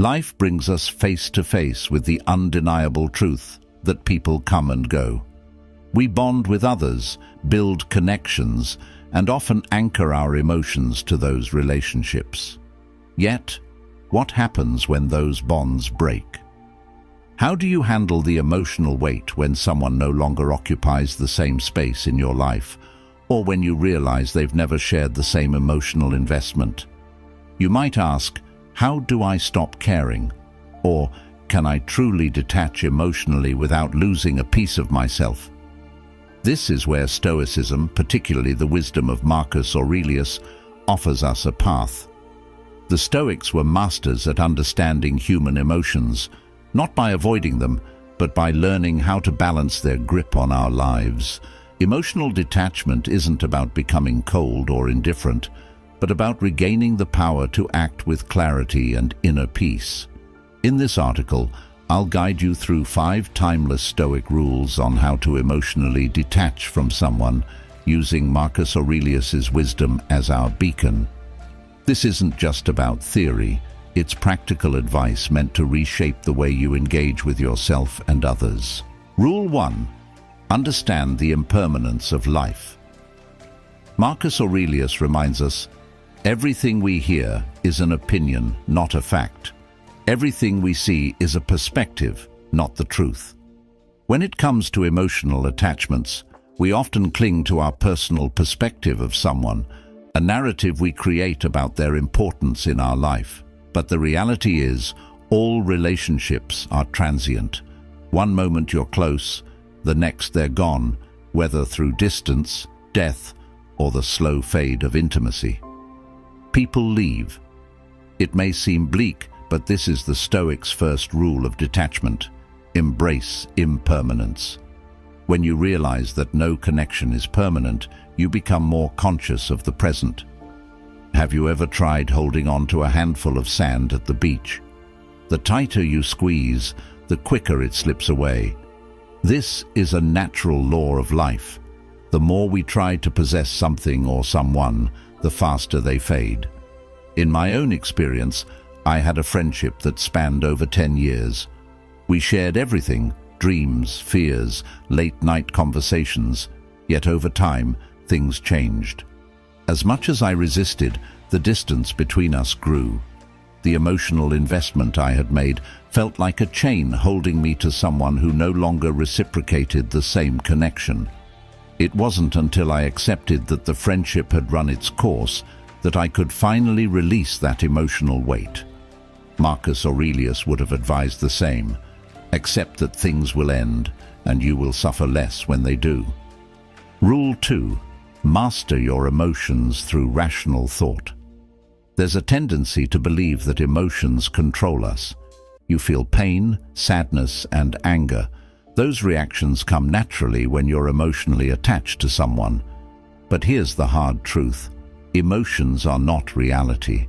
Life brings us face to face with the undeniable truth that people come and go. We bond with others, build connections, and often anchor our emotions to those relationships. Yet, what happens when those bonds break? How do you handle the emotional weight when someone no longer occupies the same space in your life, or when you realize they've never shared the same emotional investment? You might ask, how do I stop caring? Or, can I truly detach emotionally without losing a piece of myself? This is where Stoicism, particularly the wisdom of Marcus Aurelius, offers us a path. The Stoics were masters at understanding human emotions, not by avoiding them, but by learning how to balance their grip on our lives. Emotional detachment isn't about becoming cold or indifferent, but about regaining the power to act with clarity and inner peace. In this article, I'll guide you through 5 timeless Stoic rules on how to emotionally detach from someone, using Marcus Aurelius's wisdom as our beacon. This isn't just about theory. It's practical advice meant to reshape the way you engage with yourself and others. Rule 1. Understand the impermanence of life. Marcus Aurelius reminds us, everything we hear is an opinion, not a fact. Everything we see is a perspective, not the truth. When it comes to emotional attachments, we often cling to our personal perspective of someone, a narrative we create about their importance in our life. But the reality is, all relationships are transient. One moment you're close, the next they're gone, whether through distance, death, or the slow fade of intimacy. People leave. It may seem bleak, but this is the Stoics' first rule of detachment. Embrace impermanence. When you realize that no connection is permanent, you become more conscious of the present. Have you ever tried holding on to a handful of sand at the beach? The tighter you squeeze, the quicker it slips away. This is a natural law of life. The more we try to possess something or someone, the faster they fade. In my own experience, I had a friendship that spanned over 10 years. We shared everything, dreams, fears, late-night conversations, yet over time, things changed. As much as I resisted, the distance between us grew. The emotional investment I had made felt like a chain holding me to someone who no longer reciprocated the same connection. It wasn't until I accepted that the friendship had run its course that I could finally release that emotional weight. Marcus Aurelius would have advised the same. Accept that things will end, and you will suffer less when they do. Rule 2. Master your emotions through rational thought. There's a tendency to believe that emotions control us. You feel pain, sadness, and anger. Those reactions come naturally when you're emotionally attached to someone. But here's the hard truth. Emotions are not reality.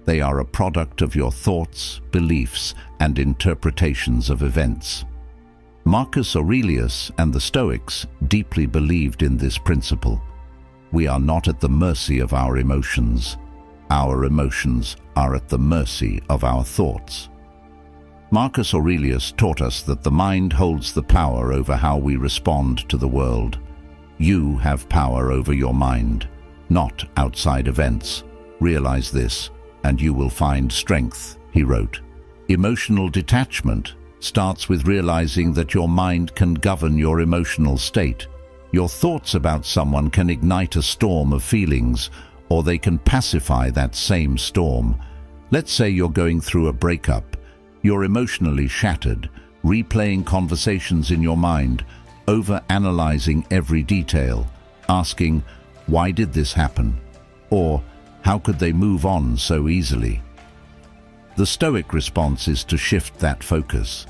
They are a product of your thoughts, beliefs, and interpretations of events. Marcus Aurelius and the Stoics deeply believed in this principle. We are not at the mercy of our emotions. Our emotions are at the mercy of our thoughts. Marcus Aurelius taught us that the mind holds the power over how we respond to the world. You have power over your mind, not outside events. Realize this, and you will find strength, he wrote. Emotional detachment starts with realizing that your mind can govern your emotional state. Your thoughts about someone can ignite a storm of feelings, or they can pacify that same storm. Let's say you're going through a breakup. You're emotionally shattered, replaying conversations in your mind, over-analyzing every detail, asking, why did this happen? Or, how could they move on so easily? The Stoic response is to shift that focus.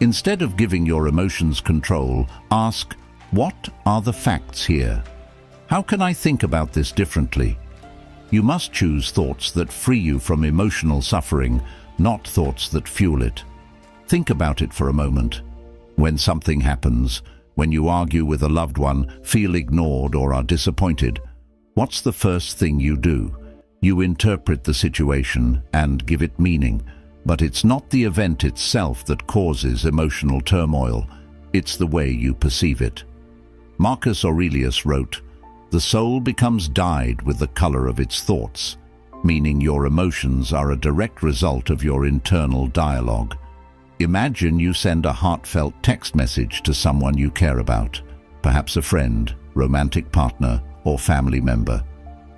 Instead of giving your emotions control, ask, what are the facts here? How can I think about this differently? You must choose thoughts that free you from emotional suffering, not thoughts that fuel it. Think about it for a moment. When something happens, when you argue with a loved one, feel ignored or are disappointed, what's the first thing you do? You interpret the situation and give it meaning. But it's not the event itself that causes emotional turmoil, it's the way you perceive it. Marcus Aurelius wrote, "The soul becomes dyed with the color of its thoughts," meaning your emotions are a direct result of your internal dialogue. Imagine you send a heartfelt text message to someone you care about, perhaps a friend, romantic partner, or family member.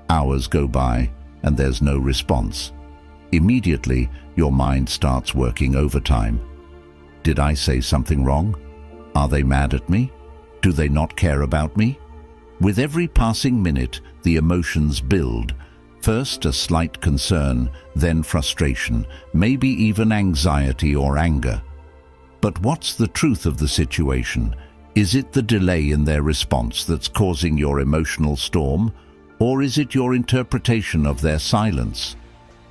Hours go by, and there's no response. Immediately, your mind starts working overtime. Did I say something wrong? Are they mad at me? Do they not care about me? With every passing minute, the emotions build. First a slight concern, then frustration, maybe even anxiety or anger. But what's the truth of the situation? Is it the delay in their response that's causing your emotional storm, or is it your interpretation of their silence?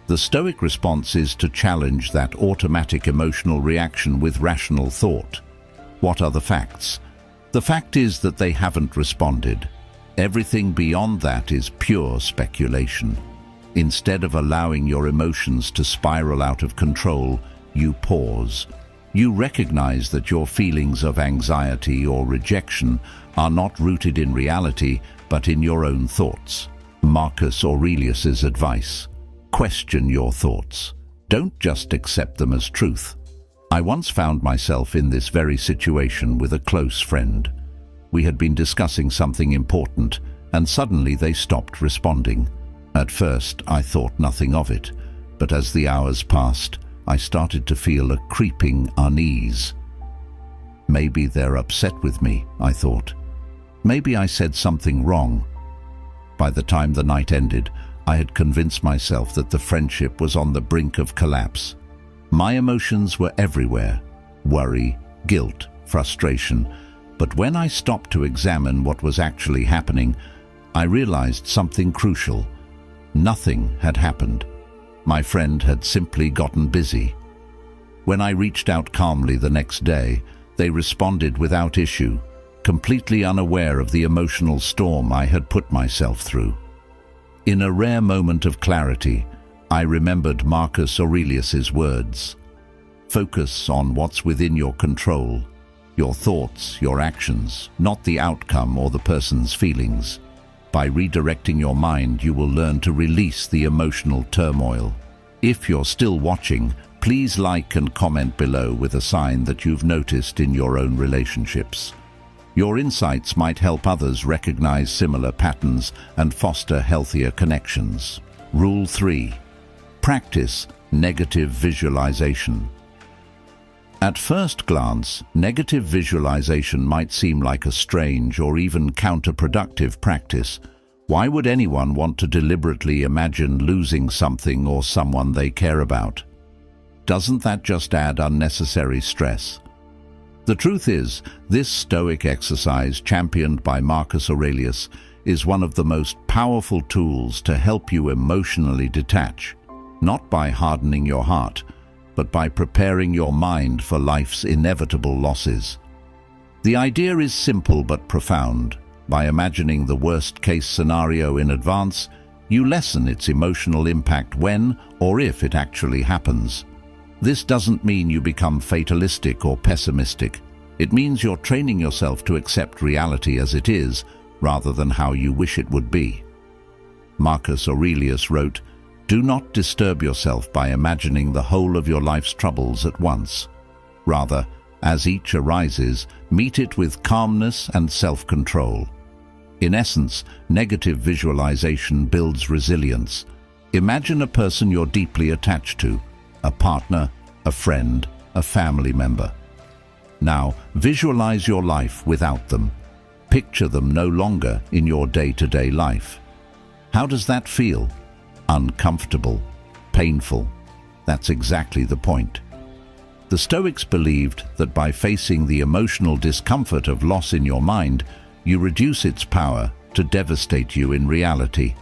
The Stoic response is to challenge that automatic emotional reaction with rational thought. What are the facts? The fact is that they haven't responded. Everything beyond that is pure speculation. Instead of allowing your emotions to spiral out of control, you pause. You recognize that your feelings of anxiety or rejection are not rooted in reality, but in your own thoughts. Marcus Aurelius's advice: question your thoughts. Don't just accept them as truth. I once found myself in this very situation with a close friend. We had been discussing something important, and suddenly they stopped responding. At first, I thought nothing of it, but as the hours passed, I started to feel a creeping unease. Maybe they're upset with me, I thought. Maybe I said something wrong. By the time the night ended, I had convinced myself that the friendship was on the brink of collapse. My emotions were everywhere: worry, guilt, frustration. But when I stopped to examine what was actually happening, I realized something crucial. Nothing had happened. My friend had simply gotten busy. When I reached out calmly the next day, they responded without issue, completely unaware of the emotional storm I had put myself through. In a rare moment of clarity, I remembered Marcus Aurelius's words: "Focus on what's within your control, your thoughts, your actions, not the outcome or the person's feelings. By redirecting your mind, you will learn to release the emotional turmoil." If you're still watching, please like and comment below with a sign that you've noticed in your own relationships. Your insights might help others recognize similar patterns and foster healthier connections. Rule 3. Practice negative visualization. At first glance, negative visualization might seem like a strange or even counterproductive practice. Why would anyone want to deliberately imagine losing something or someone they care about? Doesn't that just add unnecessary stress? The truth is, this Stoic exercise, championed by Marcus Aurelius, is one of the most powerful tools to help you emotionally detach, not by hardening your heart, but by preparing your mind for life's inevitable losses. The idea is simple but profound. By imagining the worst-case scenario in advance, you lessen its emotional impact when or if it actually happens. This doesn't mean you become fatalistic or pessimistic. It means you're training yourself to accept reality as it is, rather than how you wish it would be. Marcus Aurelius wrote, "Do not disturb yourself by imagining the whole of your life's troubles at once. Rather, as each arises, meet it with calmness and self-control." In essence, negative visualization builds resilience. Imagine a person you're deeply attached to, a partner, a friend, a family member. Now, visualize your life without them. Picture them no longer in your day-to-day life. How does that feel? Uncomfortable? Painful? That's exactly the point. The Stoics believed that by facing the emotional discomfort of loss in your mind, you reduce its power to devastate you in reality.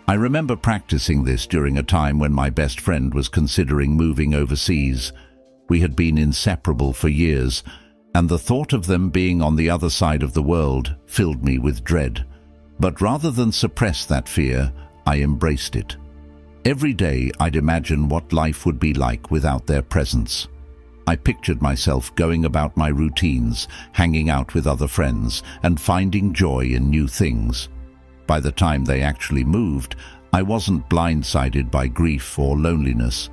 I remember practicing this during a time when my best friend was considering moving overseas. We had been inseparable for years, and the thought of them being on the other side of the world filled me with dread. But rather than suppress that fear, I embraced it. Every day I'd imagine what life would be like without their presence. I pictured myself going about my routines, hanging out with other friends, and finding joy in new things. By the time they actually moved, I wasn't blindsided by grief or loneliness.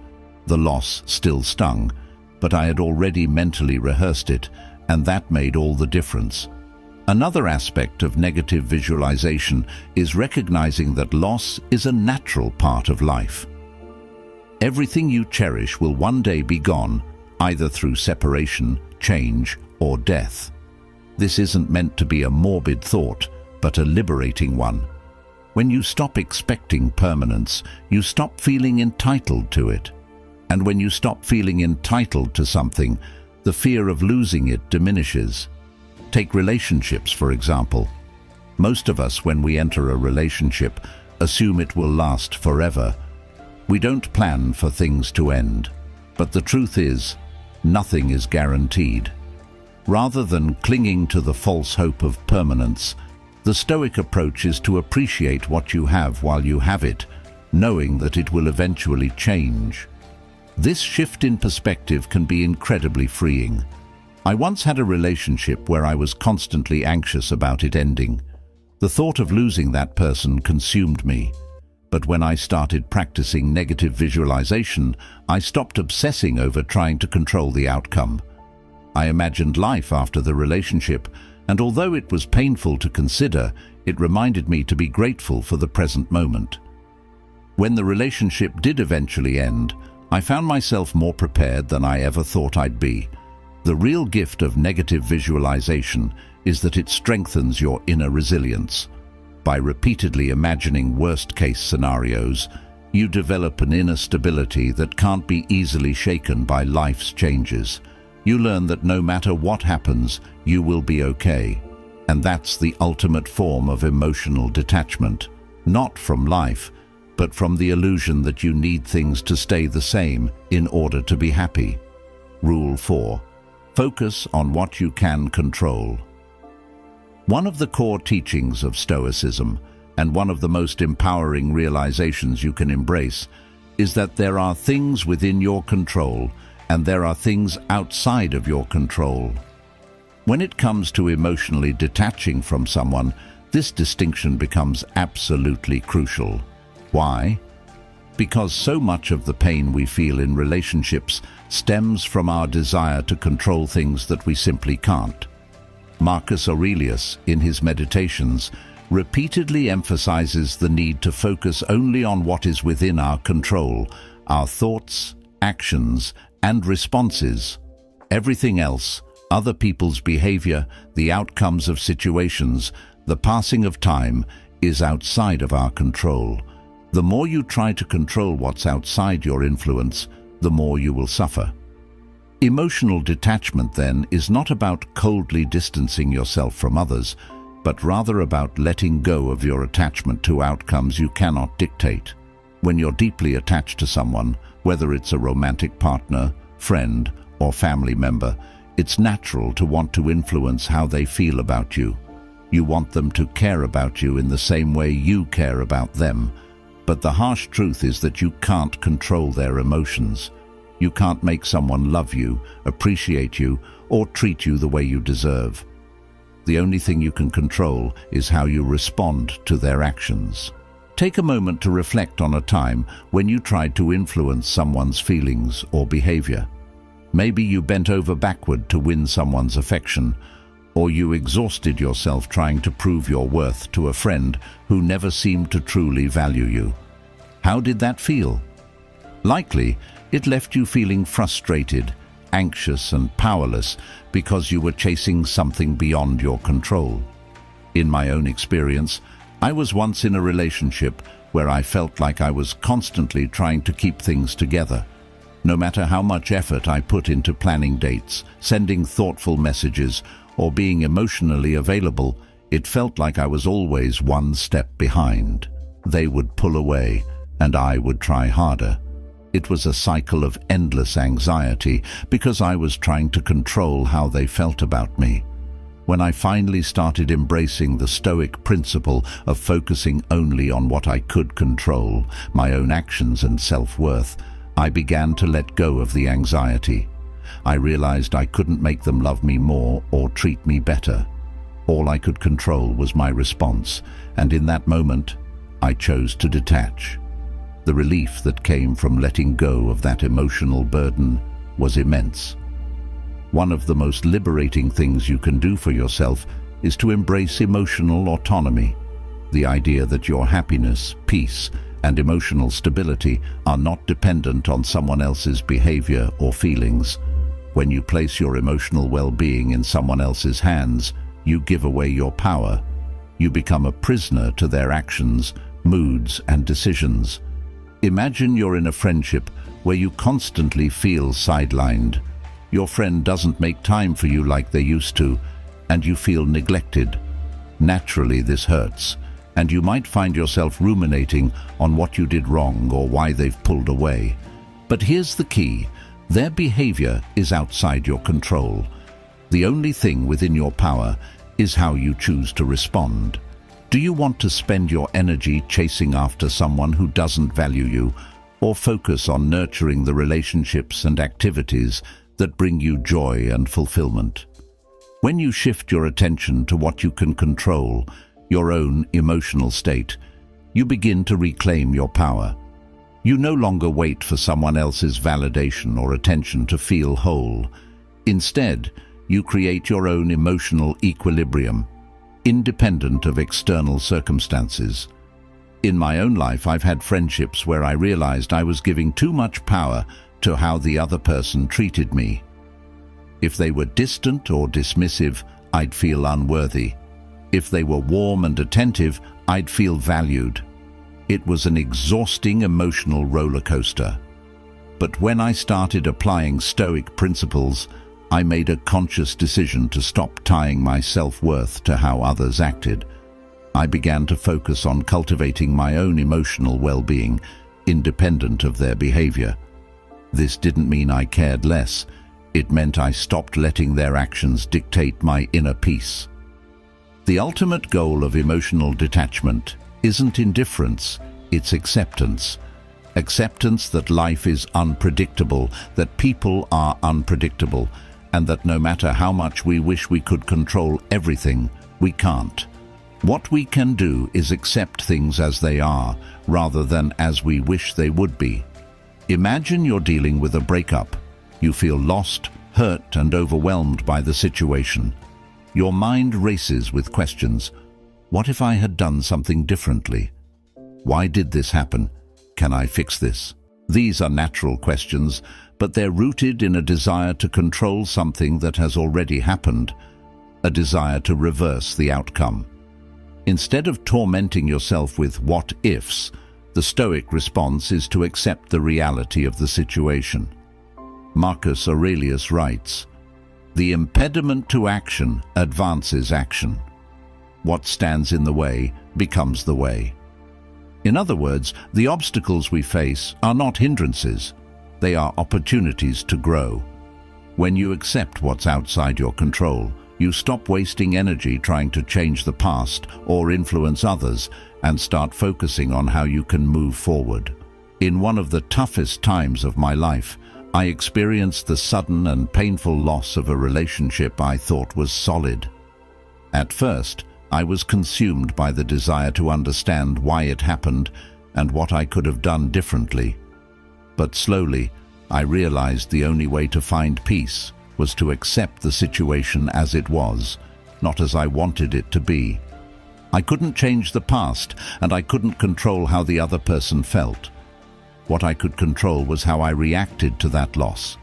The loss still stung, but I had already mentally rehearsed it, and that made all the difference. Another aspect of negative visualization is recognizing that loss is a natural part of life. Everything you cherish will one day be gone, either through separation, change, or death. This isn't meant to be a morbid thought, but a liberating one. When you stop expecting permanence, you stop feeling entitled to it. And when you stop feeling entitled to something, the fear of losing it diminishes. Take relationships, for example. Most of us, when we enter a relationship, assume it will last forever. We don't plan for things to end. But the truth is, nothing is guaranteed. Rather than clinging to the false hope of permanence, the Stoic approach is to appreciate what you have while you have it, knowing that it will eventually change. This shift in perspective can be incredibly freeing. I once had a relationship where I was constantly anxious about it ending. The thought of losing that person consumed me. But when I started practicing negative visualization, I stopped obsessing over trying to control the outcome. I imagined life after the relationship, and although it was painful to consider, it reminded me to be grateful for the present moment. When the relationship did eventually end, I found myself more prepared than I ever thought I'd be. The real gift of negative visualization is that it strengthens your inner resilience. By repeatedly imagining worst-case scenarios, you develop an inner stability that can't be easily shaken by life's changes. You learn that no matter what happens, you will be okay. And that's the ultimate form of emotional detachment, not from life, but from the illusion that you need things to stay the same in order to be happy. Rule 4. Focus on what you can control. One of the core teachings of Stoicism, and one of the most empowering realizations you can embrace, is that there are things within your control and there are things outside of your control. When it comes to emotionally detaching from someone, this distinction becomes absolutely crucial. Why? Because so much of the pain we feel in relationships stems from our desire to control things that we simply can't. Marcus Aurelius, in his Meditations, repeatedly emphasizes the need to focus only on what is within our control, our thoughts, actions, and responses. Everything else, other people's behavior, the outcomes of situations, the passing of time, is outside of our control. The more you try to control what's outside your influence, the more you will suffer. Emotional detachment, then, is not about coldly distancing yourself from others, but rather about letting go of your attachment to outcomes you cannot dictate. When you're deeply attached to someone, whether it's a romantic partner, friend, or family member, it's natural to want to influence how they feel about you. You want them to care about you in the same way you care about them. But the harsh truth is that you can't control their emotions. You can't make someone love you, appreciate you, or treat you the way you deserve. The only thing you can control is how you respond to their actions. Take a moment to reflect on a time when you tried to influence someone's feelings or behavior. Maybe you bent over backward to win someone's affection, or you exhausted yourself trying to prove your worth to a friend who never seemed to truly value you. How did that feel? Likely, it left you feeling frustrated, anxious, and powerless because you were chasing something beyond your control. In my own experience, I was once in a relationship where I felt like I was constantly trying to keep things together. No matter how much effort I put into planning dates, sending thoughtful messages, or being emotionally available, it felt like I was always one step behind. They would pull away, and I would try harder. It was a cycle of endless anxiety because I was trying to control how they felt about me. When I finally started embracing the Stoic principle of focusing only on what I could control, my own actions and self-worth, I began to let go of the anxiety. I realized I couldn't make them love me more or treat me better. All I could control was my response, and in that moment, I chose to detach. The relief that came from letting go of that emotional burden was immense. One of the most liberating things you can do for yourself is to embrace emotional autonomy. The idea that your happiness, peace, and emotional stability are not dependent on someone else's behavior or feelings. When you place your emotional well-being in someone else's hands, you give away your power. You become a prisoner to their actions, moods, and decisions. Imagine you're in a friendship where you constantly feel sidelined. Your friend doesn't make time for you like they used to, and you feel neglected. Naturally, this hurts, and you might find yourself ruminating on what you did wrong or why they've pulled away. But here's the key: their behavior is outside your control. The only thing within your power is how you choose to respond. Do you want to spend your energy chasing after someone who doesn't value you, or focus on nurturing the relationships and activities that bring you joy and fulfillment? When you shift your attention to what you can control, your own emotional state, you begin to reclaim your power. You no longer wait for someone else's validation or attention to feel whole. Instead, you create your own emotional equilibrium, independent of external circumstances. In my own life, I've had friendships where I realized I was giving too much power to how the other person treated me. If they were distant or dismissive, I'd feel unworthy. If they were warm and attentive, I'd feel valued. It was an exhausting emotional roller coaster. But when I started applying Stoic principles, I made a conscious decision to stop tying my self-worth to how others acted. I began to focus on cultivating my own emotional well-being, independent of their behavior. This didn't mean I cared less. It meant I stopped letting their actions dictate my inner peace. The ultimate goal of emotional detachment isn't indifference, it's acceptance. Acceptance that life is unpredictable, that people are unpredictable, and that no matter how much we wish we could control everything, we can't. What we can do is accept things as they are, rather than as we wish they would be. Imagine you're dealing with a breakup. You feel lost, hurt, and overwhelmed by the situation. Your mind races with questions. What if I had done something differently? Why did this happen? Can I fix this? These are natural questions, but they're rooted in a desire to control something that has already happened, a desire to reverse the outcome. Instead of tormenting yourself with what-ifs, the Stoic response is to accept the reality of the situation. Marcus Aurelius writes, "The impediment to action advances action. What stands in the way becomes the way." In other words, the obstacles we face are not hindrances. They are opportunities to grow. When you accept what's outside your control, you stop wasting energy trying to change the past or influence others and start focusing on how you can move forward. In one of the toughest times of my life, I experienced the sudden and painful loss of a relationship I thought was solid. At first, I was consumed by the desire to understand why it happened and what I could have done differently. But slowly, I realized the only way to find peace was to accept the situation as it was, not as I wanted it to be. I couldn't change the past, and I couldn't control how the other person felt. What I could control was how I reacted to that loss.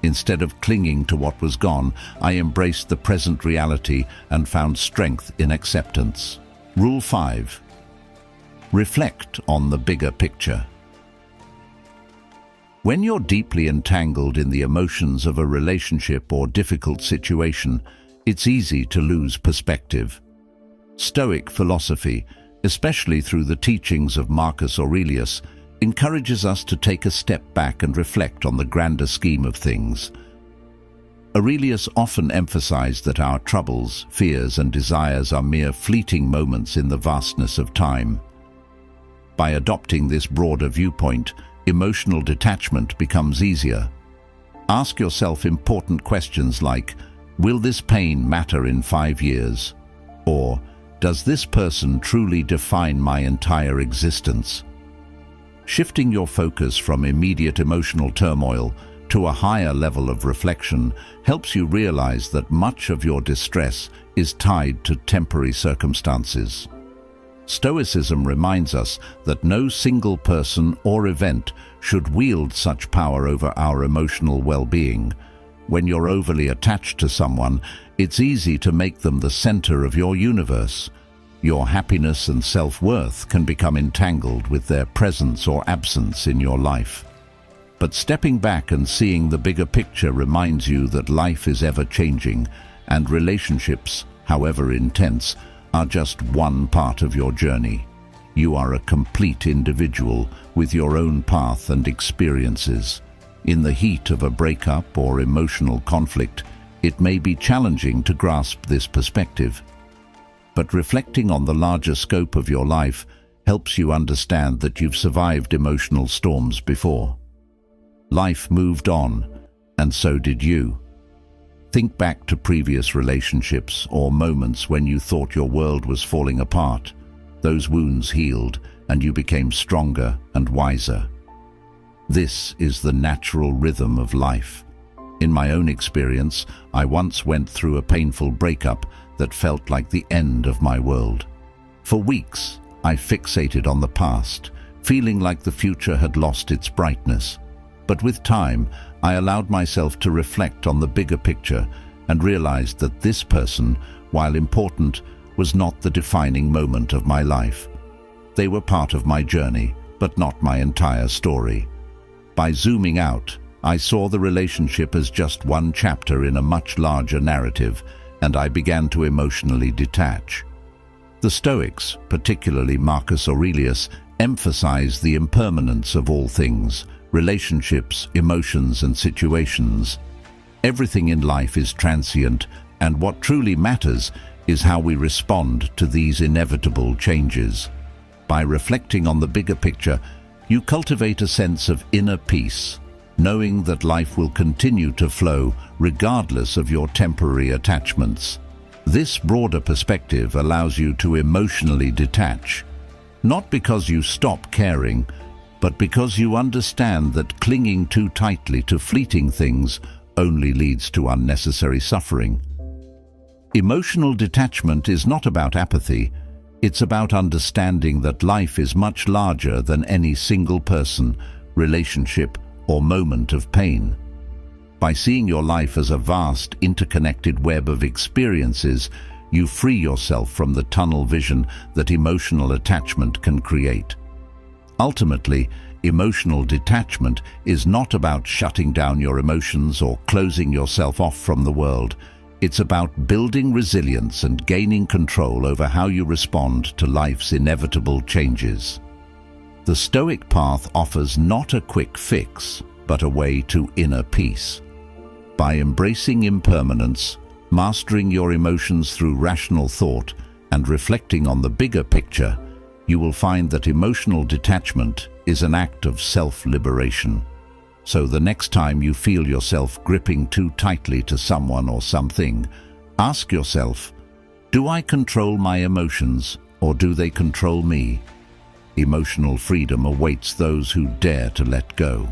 Instead of clinging to what was gone, I embraced the present reality and found strength in acceptance. Rule 5. Reflect on the bigger picture. When you're deeply entangled in the emotions of a relationship or difficult situation, it's easy to lose perspective. Stoic philosophy, especially through the teachings of Marcus Aurelius, encourages us to take a step back and reflect on the grander scheme of things. Aurelius often emphasized that our troubles, fears, and desires are mere fleeting moments in the vastness of time. By adopting this broader viewpoint, emotional detachment becomes easier. Ask yourself important questions like, will this pain matter in 5 years? Or, does this person truly define my entire existence? Shifting your focus from immediate emotional turmoil to a higher level of reflection helps you realize that much of your distress is tied to temporary circumstances. Stoicism reminds us that no single person or event should wield such power over our emotional well-being. When you're overly attached to someone, it's easy to make them the center of your universe. Your happiness and self-worth can become entangled with their presence or absence in your life. But stepping back and seeing the bigger picture reminds you that life is ever-changing, and relationships, however intense, are just one part of your journey. You are a complete individual with your own path and experiences. In the heat of a breakup or emotional conflict, it may be challenging to grasp this perspective. But reflecting on the larger scope of your life helps you understand that you've survived emotional storms before. Life moved on, and so did you. Think back to previous relationships or moments when you thought your world was falling apart. Those wounds healed, and you became stronger and wiser. This is the natural rhythm of life. In my own experience, I once went through a painful breakup that felt like the end of my world. For weeks, I fixated on the past, feeling like the future had lost its brightness. But with time, I allowed myself to reflect on the bigger picture and realized that this person, while important, was not the defining moment of my life. They were part of my journey, but not my entire story. By zooming out, I saw the relationship as just one chapter in a much larger narrative, and I began to emotionally detach. The Stoics, particularly Marcus Aurelius, emphasized the impermanence of all things: relationships, emotions, and situations. Everything in life is transient, and what truly matters is how we respond to these inevitable changes. By reflecting on the bigger picture, you cultivate a sense of inner peace, knowing that life will continue to flow regardless of your temporary attachments. This broader perspective allows you to emotionally detach, not because you stop caring, but because you understand that clinging too tightly to fleeting things only leads to unnecessary suffering. Emotional detachment is not about apathy, it's about understanding that life is much larger than any single person, relationship, or moment of pain. By seeing your life as a vast, interconnected web of experiences, you free yourself from the tunnel vision that emotional attachment can create. Ultimately, emotional detachment is not about shutting down your emotions or closing yourself off from the world. It's about building resilience and gaining control over how you respond to life's inevitable changes. The Stoic path offers not a quick fix, but a way to inner peace. By embracing impermanence, mastering your emotions through rational thought, and reflecting on the bigger picture, you will find that emotional detachment is an act of self-liberation. So the next time you feel yourself gripping too tightly to someone or something, ask yourself, do I control my emotions or do they control me? Emotional freedom awaits those who dare to let go.